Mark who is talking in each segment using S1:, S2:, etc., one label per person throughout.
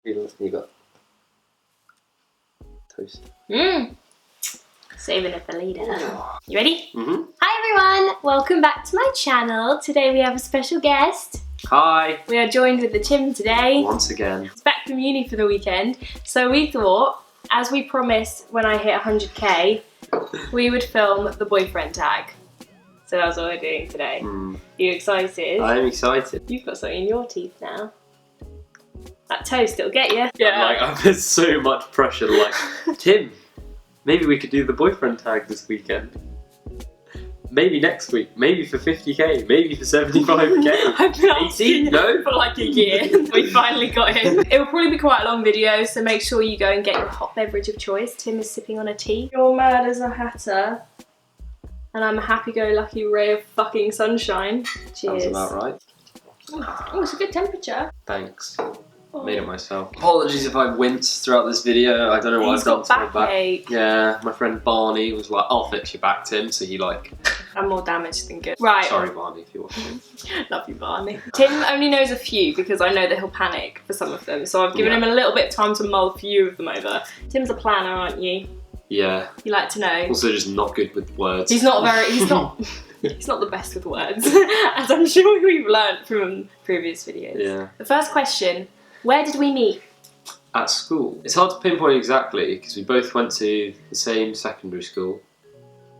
S1: You got toast.
S2: Saving it for later. You ready?
S1: Mm-hmm.
S2: Hi everyone! Welcome back to my channel. Today we have a special guest.
S1: Hi!
S2: We are joined with the Tim today.
S1: Once again.
S2: He's back from uni for the weekend. So we thought, as we promised when I hit 100k, we would film the boyfriend tag. So that's what we're doing today. Are you excited?
S1: I am excited.
S2: You've got something in your teeth now. That toast, it'll get you.
S1: There's so much pressure, like, Tim, maybe we could do the boyfriend tag this weekend. Maybe next week, maybe for 50k, maybe for 75k.
S2: I've been asking
S1: 80? No?
S2: for like a year. We finally got him. It will probably be quite a long video, so make sure you go and get your hot beverage of choice. Tim is sipping on a tea. You're mad as a hatter. And I'm a happy-go-lucky ray of fucking sunshine. Cheers.
S1: Sounds about right.
S2: Oh, it's a good temperature.
S1: Thanks.
S2: Oh.
S1: Made it myself. Apologies if I winced throughout this video. I don't know what I've done to my back. Yeah, my friend Barney was like, I'll fix your back, Tim. So he like...
S2: I'm more damaged than good. Right.
S1: Sorry, Barney, if you're watching.
S2: Love you, Barney. Tim only knows a few because I know that he'll panic for some of them. So I've given him a little bit of time to mull a few of them over. Tim's a planner, aren't you?
S1: Yeah.
S2: You like to know.
S1: Also just not good with words.
S2: He's not the best with words, as I'm sure we've learned from previous videos.
S1: Yeah.
S2: The first question, where did we meet?
S1: At school. It's hard to pinpoint exactly because we both went to the same secondary school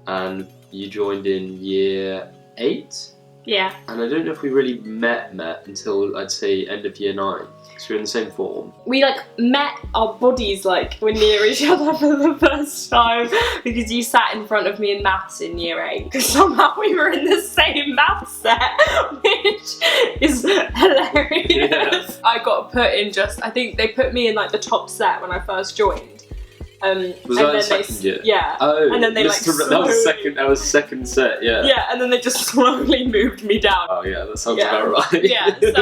S1: and you joined in year 8.
S2: Yeah.
S1: And I don't know if we really met until I'd say end of year 9. Because we were in the same form.
S2: We like met, our bodies like were near each other for the first time because you sat in front of me in maths in year 8 because somehow we were in the same maths set, which is hilarious. Yeah. I got put in I think they put me in like the top set when I first joined.
S1: Was that the second year?
S2: Yeah.
S1: Oh,
S2: and then they
S1: that was second set, yeah.
S2: Yeah, and then they just slowly moved me down.
S1: Oh yeah, that sounds about right.
S2: Yeah, so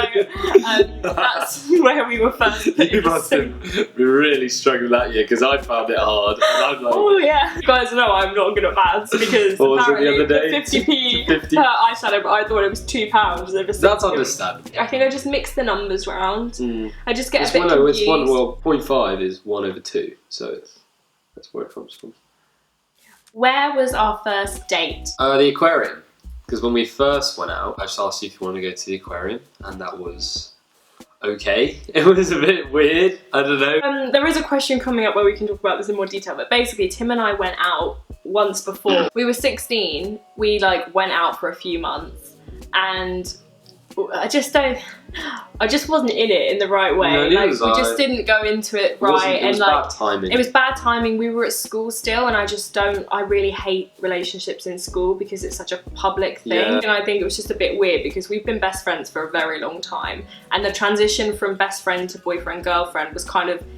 S2: that's where we were first put
S1: You must have been really struggling that year because I found it hard. And I'm like,
S2: oh yeah. You guys know I'm not good at maths because
S1: what was it
S2: apparently
S1: the other day?
S2: 50p per eyeshadow, but I thought it was £2.
S1: That's understandable.
S2: I think I just mix the numbers round. I just get a bit confused.
S1: It's 0.5 is 1/2, so that's where it comes from.
S2: Where was our first date?
S1: The aquarium. Because when we first went out, I just asked you if you want to go to the aquarium, and that was okay. It was a bit weird. I don't know.
S2: There is a question coming up where we can talk about this in more detail, but basically Tim and I went out once before. We were 16. We like went out for a few months, and I just wasn't in it in the right way.
S1: No,
S2: like we just didn't go into it right,
S1: it was bad timing.
S2: It was bad timing. We were at school still, and I really hate relationships in school because it's such a public thing.
S1: Yeah.
S2: And I think it was just a bit weird because we've been best friends for a very long time, and the transition from best friend to boyfriend girlfriend was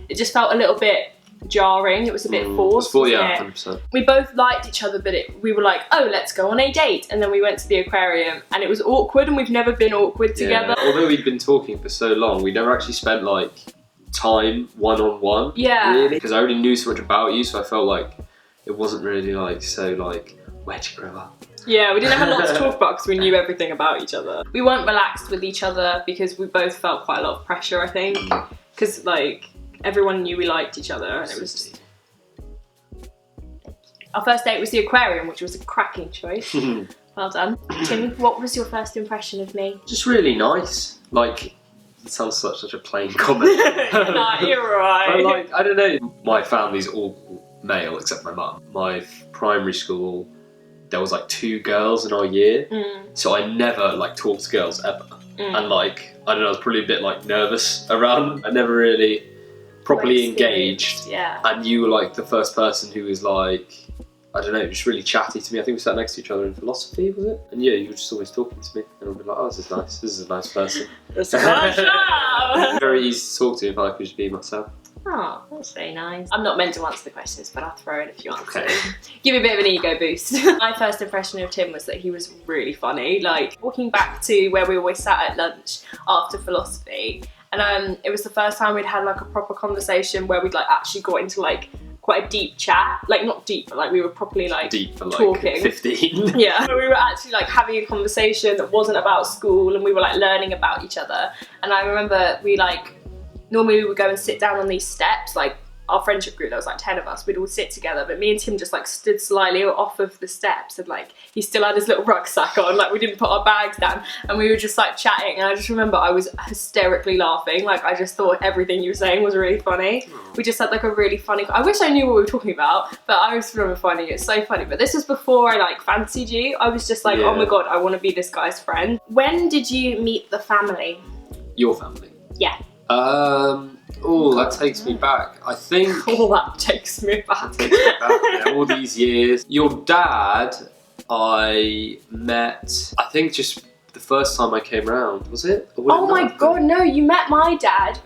S2: it just felt a little bit jarring. It was a bit forced.
S1: Yeah, 100%.
S2: We both liked each other, but we were like, oh, let's go on a date, and then we went to the aquarium, and it was awkward, and we've never been awkward together.
S1: Although we'd been talking for so long, we never actually spent like time one-on-one.
S2: Yeah.
S1: Really, because I already knew so much about you, so I felt like it wasn't really like so like where'd you grow up?
S2: Yeah, we didn't have a lot to talk about because we knew everything about each other. We weren't relaxed with each other because we both felt quite a lot of pressure, I think, because like everyone knew we liked each other, and it was just... Our first date was the aquarium, which was a cracking choice. Well done. Tim, what was your first impression of me?
S1: Just really nice. Like, it sounds such a plain comment.
S2: Nah, you're right.
S1: But like, I don't know, my family's all male except my mum. My primary school, there was like 2 girls in our year, so I never like talked to girls ever. And like, I don't know, I was probably a bit like nervous around. I never really properly engaged.
S2: Yeah. And
S1: you were like the first person who was like, I don't know, just really chatty to me. I think we sat next to each other in philosophy, was it? And yeah, you were just always talking to me, and I'd be like, oh, this is nice. This is a nice person. Very easy to talk to if I could just be myself.
S2: Oh, that's very nice. I'm not meant to answer the questions, but I'll throw in a few answers.
S1: Okay.
S2: Give me a bit of an ego boost. My first impression of Tim was that he was really funny. Like, walking back to where we always sat at lunch after philosophy, and it was the first time we'd had like a proper conversation where we'd like actually got into like quite a deep chat. Like, not deep, but like we were properly like
S1: deep for like
S2: talking.
S1: 15.
S2: Yeah. We were actually like having a conversation that wasn't about school, and we were like learning about each other. And I remember we like normally we would go and sit down on these steps, like our friendship group, there was like 10 of us, we'd all sit together, but me and Tim just like stood slightly off of the steps, and like he still had his little rucksack on, like we didn't put our bags down, and we were just like chatting, and I just remember I was hysterically laughing, like I just thought everything you were saying was really funny. We just had like a really funny, I wish I knew what we were talking about, but I just remember finding it so funny. But this was before I like fancied you. I was just like, oh my god, I want to be this guy's friend. When did you meet the family?
S1: Your family?
S2: Yeah.
S1: Oh, that takes me back. I think.
S2: Oh, that takes me back.
S1: Yeah, all these years. Your dad, I met. I think just the first time I came round. Was it?
S2: Oh my god, no! You met my dad.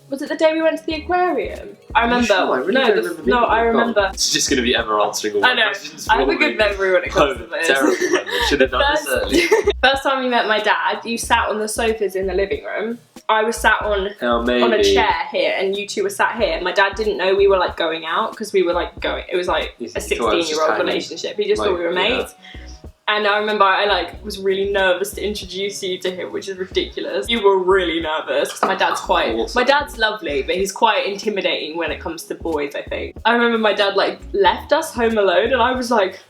S2: Was it the day we went to the aquarium? I remember.
S1: Sure? I really remember.
S2: I remember.
S1: It's just going to be Emma answering all my questions.
S2: I have a good memory when it comes to this.
S1: Terrible memory. Should have done this early.
S2: First time you met my dad, you sat on the sofas in the living room. I was sat on a chair here, and you two were sat here. My dad didn't know we were like going out, because we were like going. It was like a 16-year-old relationship. He just thought we were mates. And I remember I like was really nervous to introduce you to him, which is ridiculous. You were really nervous because my dad's my dad's lovely, but he's quite intimidating when it comes to boys, I think. I remember my dad like left us home alone, and I was like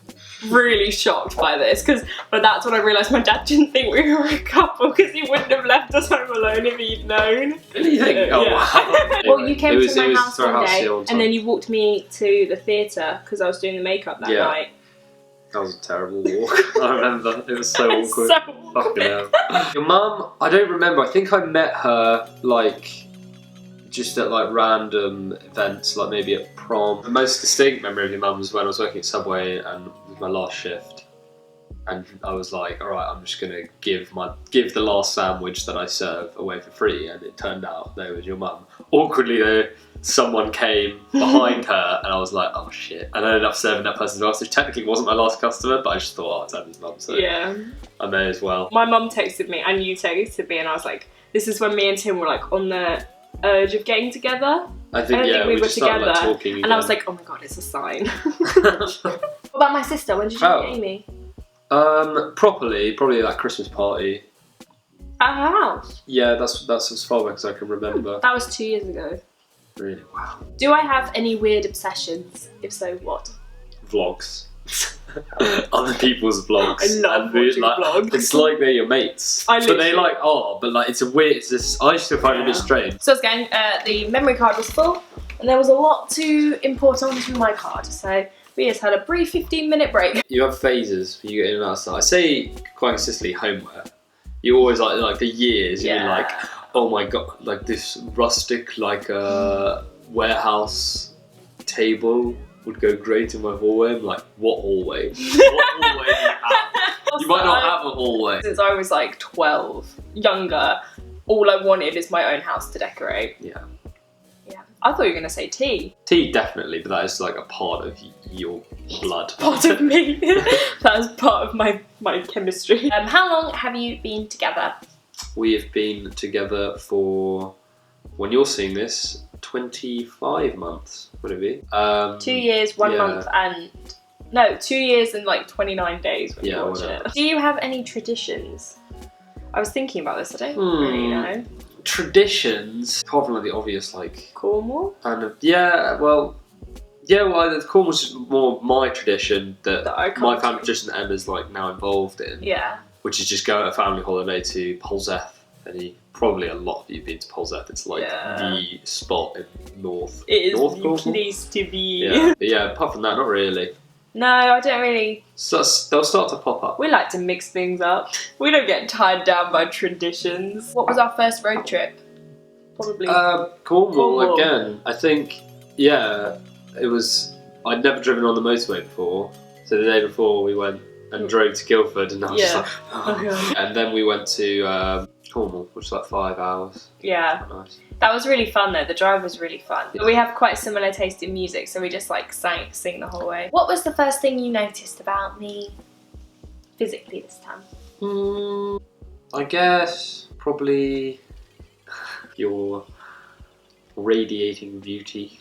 S2: really shocked by this, but that's when I realised my dad didn't think we were a couple, because he wouldn't have left us home alone if he'd known.
S1: Really? You think? Oh, wow.
S2: Well, you came to my house one day, and then you walked me to the theatre because I was doing the makeup that night.
S1: That was a terrible walk. I remember. It was so awkward.
S2: So awkward.
S1: Fucking hell. Your mum, I don't remember. I think I met her like just at like random events, like maybe at prom. The most distinct memory of your mum was when I was working at Subway and it was my last shift. And I was like, all right, I'm just gonna give the last sandwich that I serve away for free, and it turned out there was your mum. Awkwardly though, someone came behind her, and I was like, oh shit. And I ended up serving that person as well, so technically it wasn't my last customer, but I just thought, oh, it's Andy's mum, so
S2: yeah,
S1: I may as well.
S2: My mum texted me, and you texted me, and I was like, this is when me and Tim were like on the urge of getting together.
S1: I think we were together, like, talking again.
S2: And I was like, oh my god, it's a sign. What about my sister? When did you meet Amy?
S1: Probably that Christmas party.
S2: At her house?
S1: Yeah, that's as far back as I can remember.
S2: That was 2 years ago.
S1: Really? Wow.
S2: Do I have any weird obsessions? If so, what?
S1: Vlogs. Other people's vlogs.
S2: I love watching vlogs.
S1: It's like they're your mates. But they like but like it's a weird, I used to find it a bit strange.
S2: So I was going, the memory card was full, and there was a lot to import onto my card, so we just had a brief 15-minute break. You
S1: have phases when you get in and out of stuff. I say quite consistently homework. You always like for years, you're like, oh my god, like this rustic warehouse table would go great in my hallway. I'm like, what hallway? What hallway do you have? You might not have a hallway.
S2: Since I was like 12, younger, all I wanted is my own house to decorate.
S1: Yeah.
S2: I thought you were going to say tea.
S1: Tea, definitely, but that is like a part of your blood.
S2: Part of me. That is part of my chemistry. How long have you been together?
S1: We have been together for, when you're seeing this, 25 months, would it be?
S2: 2 years, 1 month and... No, 2 years and like 29 days when you watch it. Do you have any traditions? I was thinking about this, I don't really know.
S1: Traditions, apart from like the obvious, like
S2: Cornwall,
S1: kind of. Cornwall's more my tradition that my family tradition that Emma's like now involved in. Yeah. Which is just go on a family holiday to Polzeath. Probably a lot of you have been to Polzeath. It's like the spot in North.
S2: It is
S1: North
S2: the place to be.
S1: Yeah. But yeah. Apart from that, not really.
S2: No, I don't really.
S1: So they'll start to pop up.
S2: We like to mix things up. We don't get tied down by traditions. What was our first road trip? Probably
S1: Cornwall again. I think, it was. I'd never driven on the motorway before, so the day before we went and drove to Guildford, and I was just like, oh. And then we went to Cornwall, which was like 5 hours. Yeah. Nice. That was really fun though, the drive was really fun. Yeah. We have quite similar taste in music, so we just like sing the whole way. What was the first thing you noticed about me physically this time? I guess probably your radiating beauty.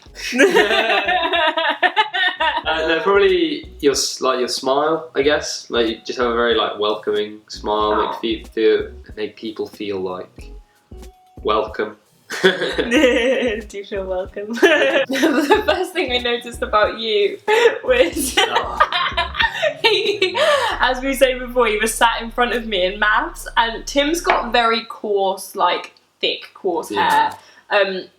S1: No, probably your smile, I guess. Like you just have a very like welcoming smile, make people feel like welcome.
S2: Do you feel welcome? The first thing I noticed about you was, as we say before, he was sat in front of me in maths, and Tim's got very coarse, like thick, coarse hair, and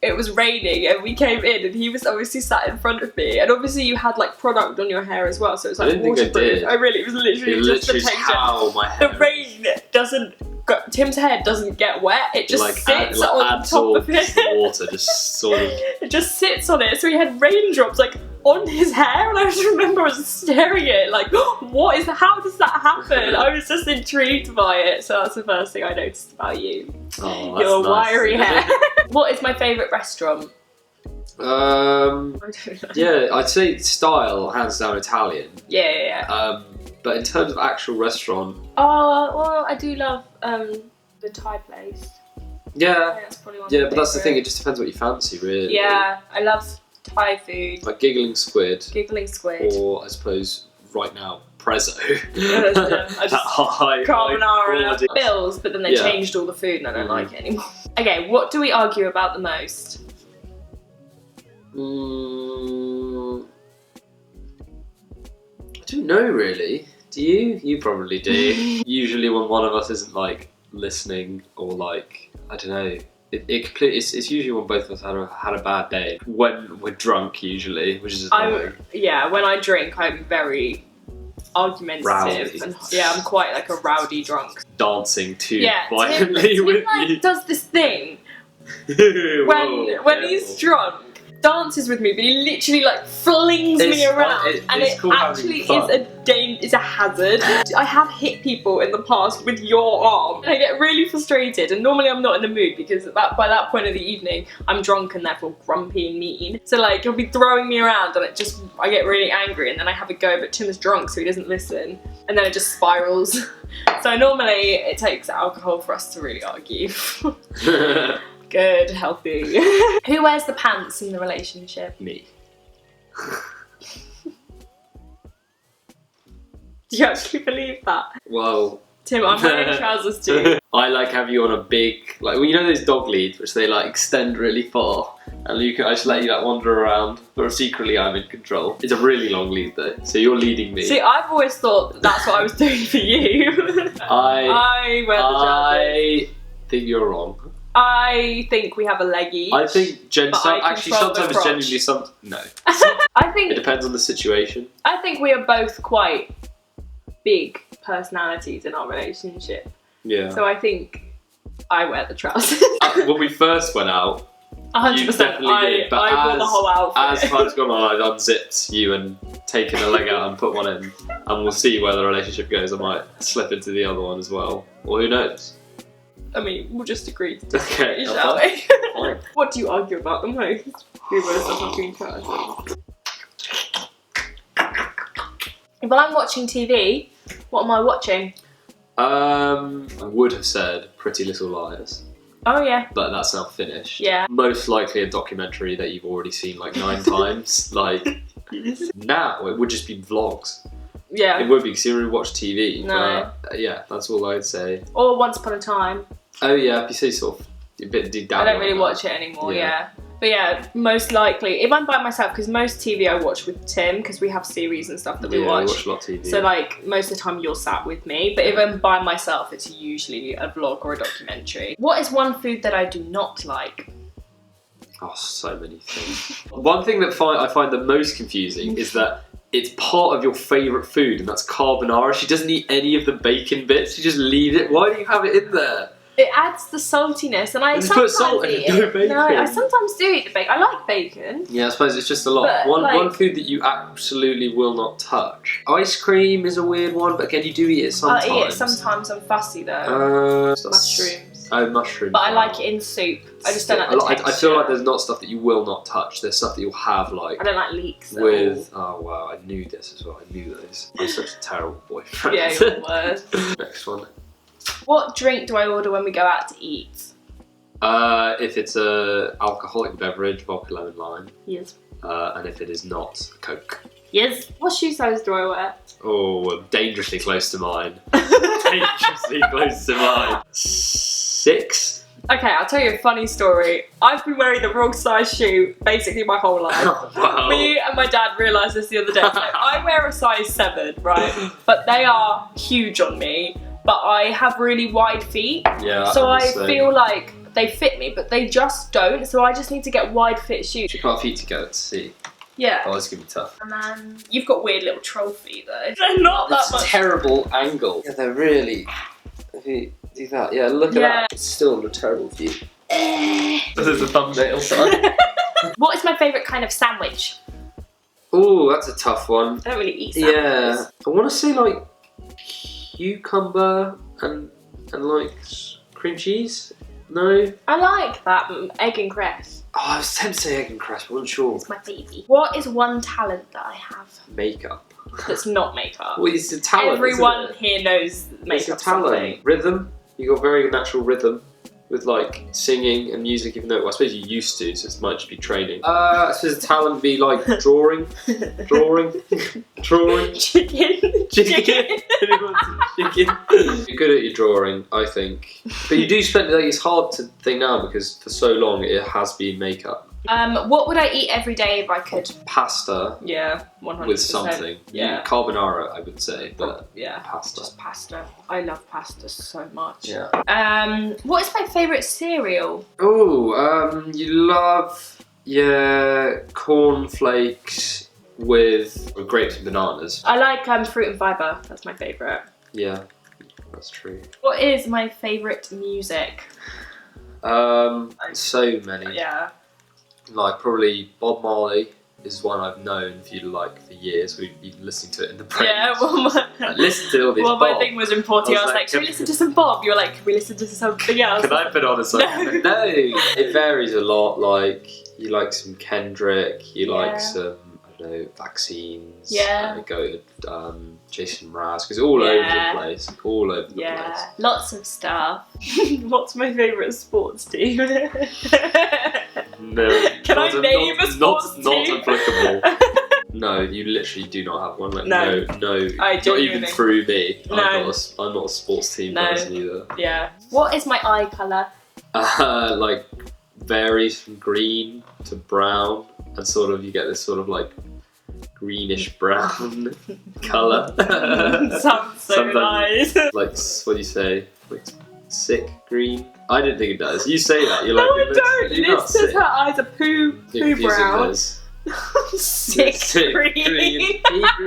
S2: it was raining, and we came in, and he was obviously sat in front of me, and obviously you had like product on your hair as well, so it was like waterproof. I really, it was literally just the texture.
S1: How my hair
S2: the rain doesn't. Tim's hair doesn't get wet, it just sits on top of it.
S1: Water just sort of...
S2: It just sits on it, so he had raindrops like on his hair, and I just remember I was staring at it like, how does that happen? I was just intrigued by it, so that's the first thing I noticed about you.
S1: Oh,
S2: your
S1: nice.
S2: wiry hair. What is my favourite restaurant?
S1: Yeah, I'd say style, hands down Italian.
S2: Yeah.
S1: But in terms of actual restaurant...
S2: Oh, well, I do love the Thai place.
S1: Yeah,
S2: that's probably one
S1: but that's the thing, it just depends what you fancy, really.
S2: Yeah, I love Thai food.
S1: Like giggling squid.
S2: Giggling squid.
S1: Or, I suppose, right now, prezzo.
S2: Carbonara. Bills, but then they changed all the food and I don't like it anymore. Okay, what do we argue about the most?
S1: I don't know, really. Do you? You probably do. Usually when one of us isn't, like, listening or, like, I don't know. It's usually when both of us had a bad day. When we're drunk, usually, which is annoying.
S2: When I drink, I'm very argumentative.
S1: Rowdy.
S2: And, I'm quite like a rowdy drunk.
S1: Dancing too violently
S2: Tim,
S1: with
S2: like,
S1: you.
S2: Does this thing when he's drunk, dances with me, but he literally like flings me around, and it actually is a hazard. I have hit people in the past with your arm, and I get really frustrated. And normally I'm not in the mood because by that point of the evening I'm drunk and therefore grumpy and mean. So like he'll be throwing me around, and I get really angry, and then I have a go. But Tim is drunk, so he doesn't listen, and then it just spirals. So normally it takes alcohol for us to really argue. Good, healthy. Who wears the pants in the relationship?
S1: Me.
S2: Do you actually believe that?
S1: Well...
S2: Tim, I'm wearing trousers too.
S1: I like have you on a big... Like, well, you know those dog leads, which they like extend really far? And I just let you like wander around, but secretly I'm in control. It's a really long lead though, so you're leading me.
S2: See, I've always thought that's what I was doing for you. I wear the trousers.
S1: I think you're wrong.
S2: I think we have a leg each.
S1: I think sometimes genuinely no.
S2: I think
S1: it depends on the situation.
S2: I think we are both quite big personalities in our relationship.
S1: Yeah.
S2: So I think I wear the trousers.
S1: When we first went out,
S2: 100%.
S1: you definitely did. But
S2: I wore the whole outfit.
S1: As time's gone on, I've unzipped you and taken a leg out and put one in, and we'll see where the relationship goes. I might slip into the other one as well, or who knows.
S2: I mean, we'll just agree to disagree,
S1: Okay,
S2: shall we?
S1: Fine.
S2: What do you argue about the most? Who wears the fucking trousers? If I'm watching TV, what am I watching?
S1: I would have said Pretty Little Liars.
S2: Oh yeah.
S1: But that's now finished.
S2: Yeah.
S1: Most likely a documentary that you've already seen like 9 times. Like, now it would just be vlogs.
S2: Yeah.
S1: It would be because you already watch TV.
S2: No.
S1: But, yeah, that's all I'd say.
S2: Or Once Upon a Time.
S1: Oh yeah, you say sort of a bit deep down.
S2: I don't really watch it anymore, yeah. But yeah, most likely, if I'm by myself, because most TV I watch with Tim, because we have series and stuff that we watch.
S1: We watch a lot of TV.
S2: So like, most of the time you're sat with me, but if I'm by myself, it's usually a vlog or a documentary. What is one food that I do not like?
S1: Oh, so many things. One thing that I find the most confusing is that it's part of your favourite food, and that's carbonara. She doesn't eat any of the bacon bits, she just leaves it. Why do you have it in there?
S2: It adds the saltiness, and I
S1: just
S2: sometimes
S1: put salt
S2: eat
S1: and no bacon.
S2: No, I sometimes do eat the bacon. I like bacon.
S1: Yeah, I suppose it's just a lot. One food that you absolutely will not touch. Ice cream is a weird one, but again, you do eat it sometimes.
S2: I eat it sometimes. I'm fussy though. Mushrooms.
S1: Oh, mushrooms.
S2: But I like it in soup. I just don't like the texture.
S1: I feel like there's not stuff that you will not touch. There's stuff that you'll have like.
S2: I don't like leeks though.
S1: Oh wow, I knew this as well. I knew those. I'm such a terrible boyfriend.
S2: Yeah, you're the worst.
S1: Next one.
S2: What drink do I order when we go out to eat?
S1: If it's a alcoholic beverage, vodka, lemon, lime.
S2: Yes.
S1: And if it is not, Coke.
S2: Yes. What shoe size do I wear?
S1: Oh, dangerously close to mine. Dangerously close to mine. 6?
S2: Okay, I'll tell you a funny story. I've been wearing the wrong size shoe basically my whole life.
S1: Wow.
S2: Me and my dad realised this the other day. So I wear a size 7, right? But they are huge on me. But I have really wide feet.
S1: Yeah.
S2: So I feel like they fit me, but they just don't. So I just need to get wide fit shoes.
S1: You can't feet together to see.
S2: Yeah.
S1: Oh, it's gonna be tough.
S2: And then you've got weird little troll feet though. They're not that much.
S1: It's a terrible angle. Yeah, they're really. If you do that, yeah, look at that. It's still a terrible view. This is the thumbnail side.
S2: What is my favourite kind of sandwich?
S1: Oh, that's a tough one.
S2: I don't really eat sandwiches.
S1: Yeah, I want to say like cucumber and like cream cheese. No.
S2: I like that egg and cress.
S1: Oh, I was tempted to say egg and cress, but I wasn't sure.
S2: It's my baby. What is one talent that I have?
S1: Makeup.
S2: That's not makeup.
S1: Well, it's a talent.
S2: Everyone here knows makeup.
S1: It's a talent.
S2: Something.
S1: Rhythm. You got very natural rhythm with like singing and music, even though well, I suppose you used to, so it might just be training. I suppose the talent would be like drawing.
S2: Chicken.
S1: Chicken. You're good at your drawing, I think. But you do spend like it's hard to think now because for so long it has been makeup.
S2: What would I eat every day if I could?
S1: Pasta.
S2: Yeah, 100%.
S1: With something.
S2: Yeah.
S1: Carbonara, I would say, but
S2: yeah,
S1: pasta.
S2: Just pasta. I love pasta so much.
S1: Yeah.
S2: What is my favourite cereal?
S1: Oh, you love cornflakes with grapes and bananas.
S2: I like fruit and fibre. That's my favourite.
S1: Yeah, that's true.
S2: What is my favourite music?
S1: So many.
S2: Yeah.
S1: Like probably Bob Marley is one I've known for years. We've been listening to it in the break.
S2: Yeah, well,
S1: listen to all these.
S2: Well,
S1: Bob.
S2: my thing was important. I was like, should we listen to some Bob? You were like, can we listen to something else?
S1: Can I put on a song? No. It varies a lot. Like you like some Kendrick, you like some I don't know vaccines.
S2: Yeah.
S1: Go to Jason Mraz because all over the place. All over the place.
S2: Yeah, lots of stuff. What's my favourite sports team?
S1: No.
S2: Can I name a sports team?
S1: Not applicable. No, you literally do not have one. Like, no.
S2: I
S1: not
S2: genuinely.
S1: even through me.
S2: No.
S1: I'm not a sports team person either.
S2: Yeah. What is my eye colour?
S1: Like varies from green to brown, and sort of you get this sort of like greenish brown colour.
S2: Sounds so nice.
S1: Like what do you say? Like sick green. I didn't think it does. You say that. You're
S2: no,
S1: like,
S2: I don't. It says her eyes are poo brown. Sick green.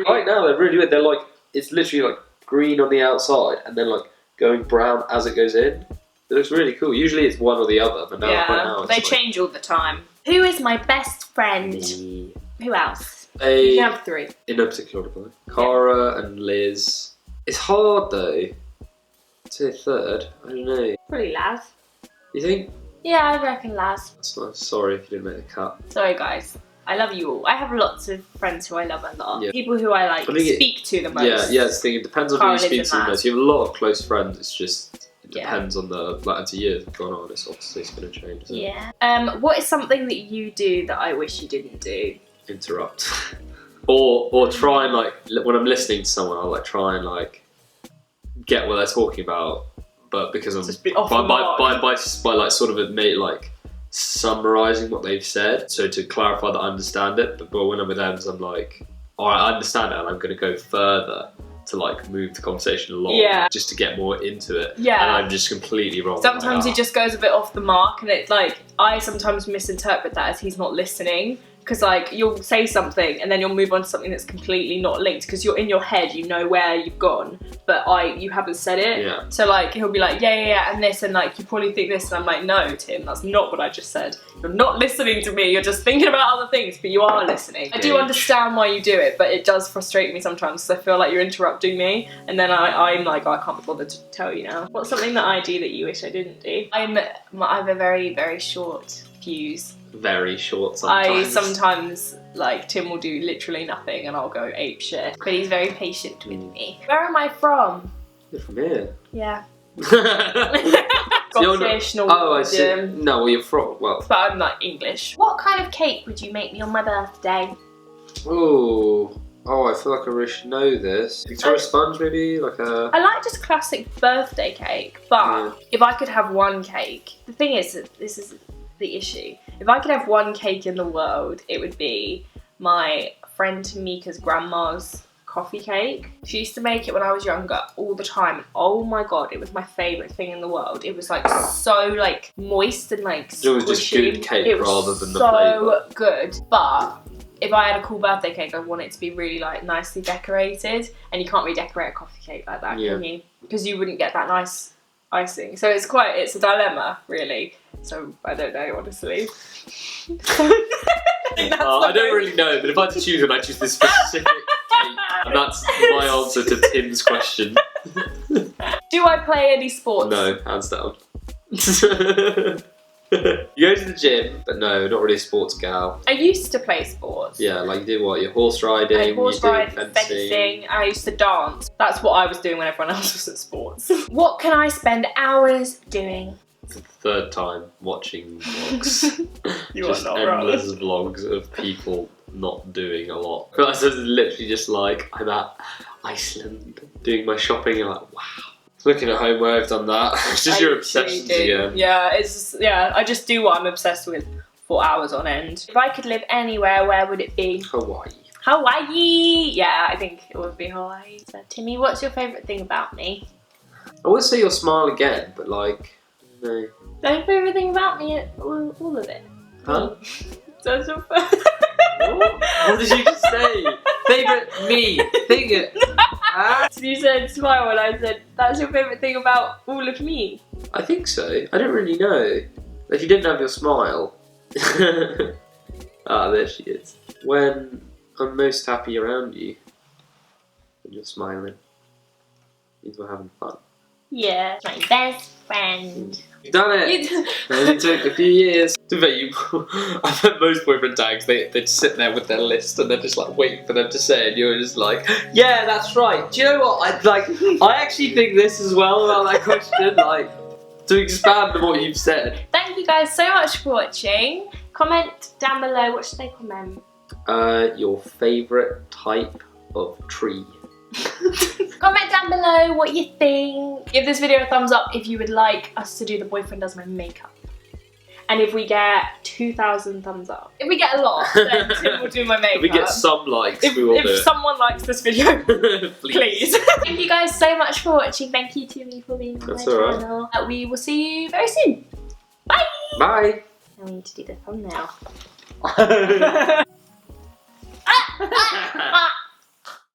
S1: Right now they're really weird. They're like it's literally like green on the outside and then like going brown as it goes in. It looks really cool. Usually it's one or the other, but now right now
S2: they change all the time. Who is my best friend?
S1: Me.
S2: Who else? You can have 3.
S1: In no particular order. Cara and Liz. It's hard though. I'd say 3rd. I don't know.
S2: Probably Laz.
S1: You think?
S2: Yeah, I reckon Laz.
S1: That's nice. Sorry if you didn't make the cut.
S2: Sorry guys. I love you all. I have lots of friends who I love a lot.
S1: Yeah.
S2: People who I like speak to the most.
S1: Yeah, it's the thing. It depends on who you speak to the most. You have a lot of close friends. It's just it depends on the as years have gone on. It's obviously going to change.
S2: Yeah. What is something that you do that I wish you didn't do?
S1: Interrupt. or try and like when I'm listening to someone, I'll like try and like get what they're talking about, but because I'm
S2: just be off the mark.
S1: by like sort of admit like summarising what they've said, so to clarify that I understand it. But when I'm with them, I'm like, alright, I understand it, and I'm going to go further to like move the conversation along, just to get more into it. Yeah, and I'm just completely wrong.
S2: Sometimes he just goes a bit off the mark, and it's like I sometimes misinterpret that as he's not listening. Because like you'll say something and then you'll move on to something that's completely not linked because you're in your head, you know where you've gone, but you haven't said it.
S1: Yeah.
S2: So like he'll be like, yeah, and this, and like you probably think this, and I'm like, no, Tim, that's not what I just said. You're not listening to me. You're just thinking about other things, but you are listening. I do understand why you do it, but it does frustrate me sometimes because I feel like you're interrupting me, and then I'm like, I can't be bothered to tell you now. What's something that I do that you wish I didn't do? I have a very, very short fuse.
S1: Very short sometimes.
S2: I sometimes, like, Tim will do literally nothing and I'll go ape shit. But he's very patient with me. Where am I from?
S1: You're from here.
S2: Yeah.
S1: Scottish, I see. No, well, you're from, well.
S2: But I'm like English. What kind of cake would you make me on my birthday?
S1: Oh, Oh, I feel like I really should know this. Victoria Sponge, maybe? Like a...
S2: I like just classic birthday cake, but if I could have one cake, the thing is, this is the issue. If I could have one cake in the world, it would be my friend Tamika's grandma's coffee cake. She used to make it when I was younger all the time, and oh my god, it was my favourite thing in the world. It was like so like moist and like squishy.
S1: It was just good cake rather than the flavour.
S2: So good, but if I had a cool birthday cake, I'd want it to be really like nicely decorated, and you can't really decorate a coffee cake like that, can you? Because you wouldn't get that nice icing. So it's a dilemma, really. So I don't know, honestly.
S1: I don't really know, but if I had to choose one, I'd choose this specific cake, and that's my answer to Tim's question.
S2: Do I play any sports?
S1: No, hands down. You go to the gym, but no, not really a sports gal.
S2: I used to play sports.
S1: Yeah, like you did what? Your horse riding,
S2: fencing. I used to dance. That's what I was doing when everyone else was at sports. What can I spend hours doing?
S1: For the third time, watching vlogs.
S2: You
S1: just
S2: are not
S1: endless vlogs of people not doing a lot. But I was literally just like, I'm at Iceland doing my shopping, and I'm like, wow. Looking at home where I've done that. It's just your obsessions again.
S2: Yeah, I just do what I'm obsessed with for hours on end. If I could live anywhere, where would it be?
S1: Hawaii.
S2: Hawaii! Yeah, I think it would be Hawaii. So, Timmy, what's your favourite thing about me?
S1: I would say your smile again, but like, no.
S2: My favourite thing about me, all of it.
S1: Huh?
S2: That's your
S1: What did you just say? Favourite me thing.
S2: You said smile and I said, that's your favourite thing about all of me.
S1: I think so. I don't really know. If you didn't have your smile. Ah, there she is. When I'm most happy around you, when you're smiling, means we're having fun.
S2: Yeah, my best friend.
S1: You've done it! And it took a few years. To bet you, I bet most boyfriend tags, they'd sit there with their list and they're just like waiting for them to say it, and you're just like, yeah, that's right. Do you know what? I actually think this as well about that question, like, to expand on what you've said.
S2: Thank you guys so much for watching. Comment down below, what should they comment?
S1: Your favourite type of tree.
S2: Comment down below what you think. Give this video a thumbs up if you would like us to do the boyfriend does my makeup. And if we get 2,000 thumbs up. If we get a lot, then Tim will do my makeup.
S1: If we get some likes, we will do it.
S2: If someone likes this video, please. Thank you guys so much for watching. Thank you to me for being on my channel. We will see you very soon. Bye!
S1: Bye!
S2: Now we need to do the thumbnail.